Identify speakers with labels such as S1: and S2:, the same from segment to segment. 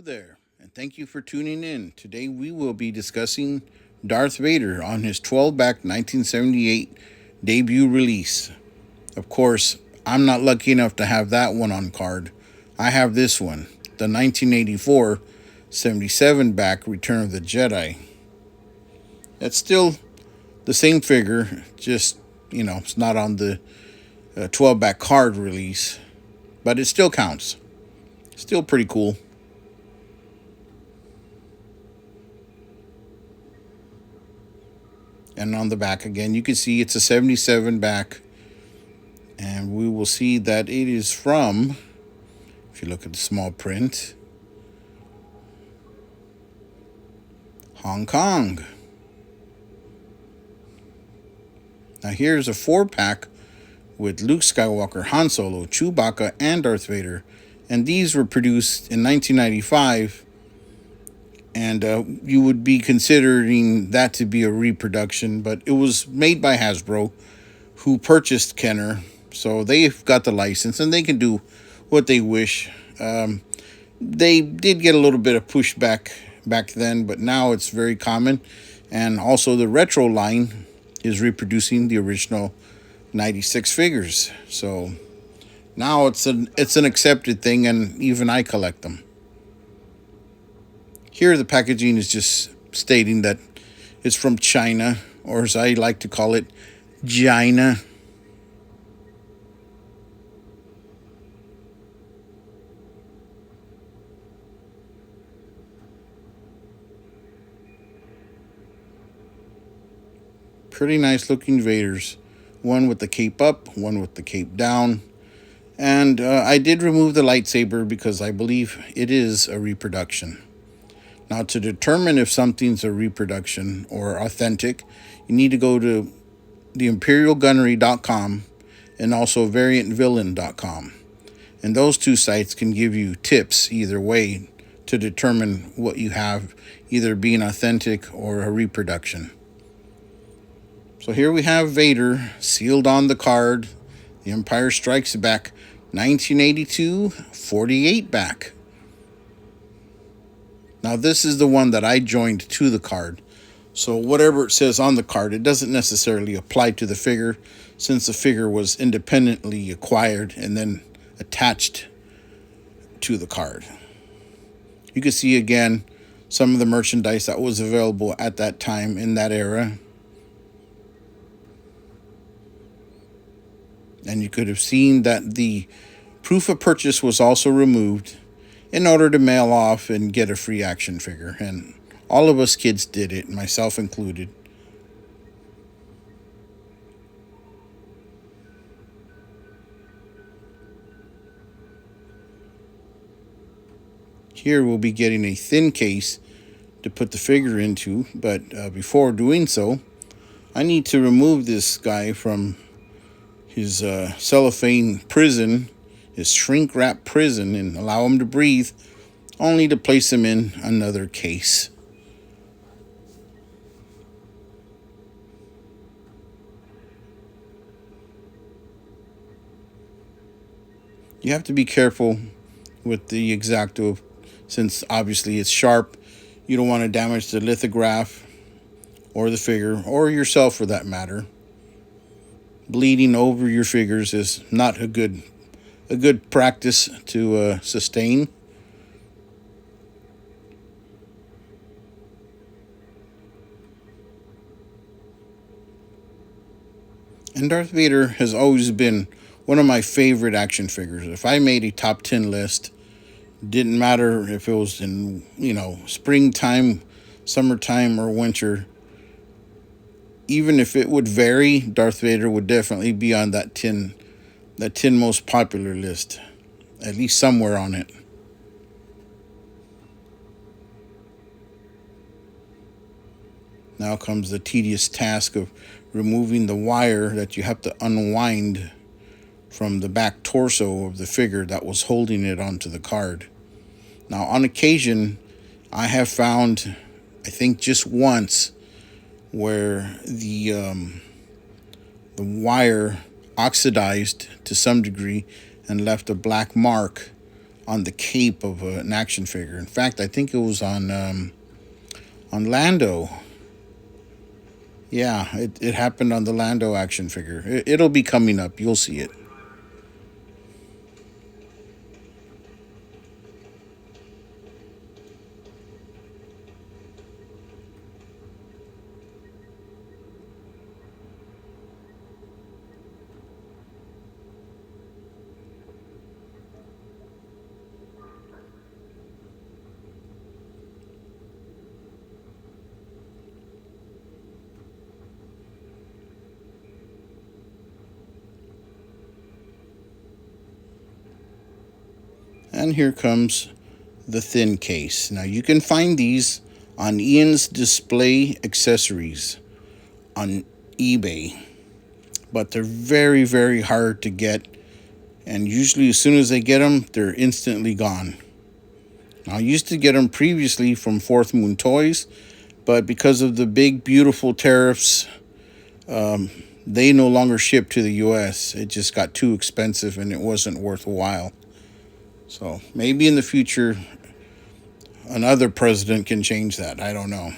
S1: Hello there, and thank you for tuning in. Today we will be discussing Darth Vader on his 12-back 1978 debut release. Of course, I'm not lucky enough to have that one on card. I have this one, the 1984 77-back Return of the Jedi. It's still the same figure, just, it's not on the 12-back card release, but it still counts. Still pretty cool. And on the back again, you can see it's a 77 back. And we will see that it is from, if you look at the small print, Hong Kong. Now here's a 4-pack with Luke Skywalker, Han Solo, Chewbacca, and Darth Vader. And these were produced in 1995. And you would be considering that to be a reproduction, but it was made by Hasbro, who purchased Kenner. So they've got the license and they can do what they wish. They did get a little bit of pushback back then, but now it's very common. And also the retro line is reproducing the original 96 figures. So now it's an accepted thing, and even I collect them. Here the packaging is just stating that it's from China, or as I like to call it, Gina. Pretty nice looking Vaders. One with the cape up, one with the cape down. And I did remove the lightsaber because I believe it is a reproduction. Now, to determine if something's a reproduction or authentic, you need to go to theimperialgunnery.com and also variantvillain.com. And those two sites can give you tips either way to determine what you have, either being authentic or a reproduction. So here we have Vader sealed on the card. The Empire Strikes Back 1982 48 back. Now this is the one that I joined to the card. So whatever it says on the card, it doesn't necessarily apply to the figure, since the figure was independently acquired and then attached to the card. You can see again some of the merchandise that was available at that time in that era. And you could have seen that the proof of purchase was also removed in order to mail off and get a free action figure. And all of us kids did it, myself included. Here we'll be getting a thin case to put the figure into, but before doing so, I need to remove this guy from his cellophane prison, his shrink wrap prison, and allow him to breathe, only to place him in another case. You have to be careful with the X-Acto, since obviously it's sharp. You don't want to damage the lithograph or the figure, or yourself for that matter. Bleeding over your figures is not a good practice to sustain. And Darth Vader has always been one of my favorite action figures. If I made a top 10 list, didn't matter if it was in, springtime, summertime, or winter, even if it would vary, Darth Vader would definitely be on that 10 most popular list, at least somewhere on it. Now comes the tedious task of removing the wire that you have to unwind from the back torso of the figure that was holding it onto the card. Now, on occasion, I have found, I think just once, where the wire oxidized to some degree and left a black mark on the cape of an action figure. In fact, I think it was on Lando. Yeah, it happened on the Lando action figure. It'll be coming up. You'll see it. And here comes the thin case. Now you can find these on Ian's Display Accessories on eBay, but they're very, very hard to get, and usually as soon as they get them, they're instantly gone. Now, I used to get them previously from Fourth Moon Toys, but because of the big, beautiful tariffs, they no longer ship to the U.S. It just got too expensive and it wasn't worthwhile. So maybe in the future, another president can change that. I don't know.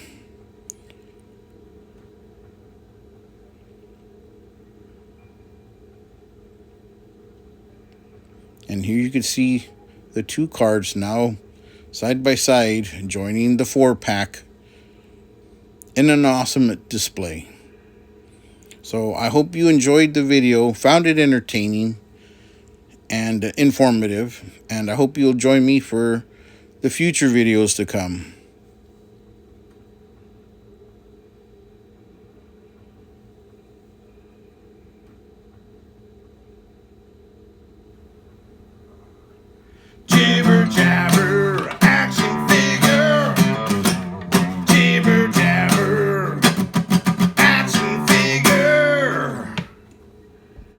S1: And here you can see the two cards now side by side, joining the 4-pack in an awesome display. So I hope you enjoyed the video, found it entertaining and informative, and I hope you'll join me for the future videos to come.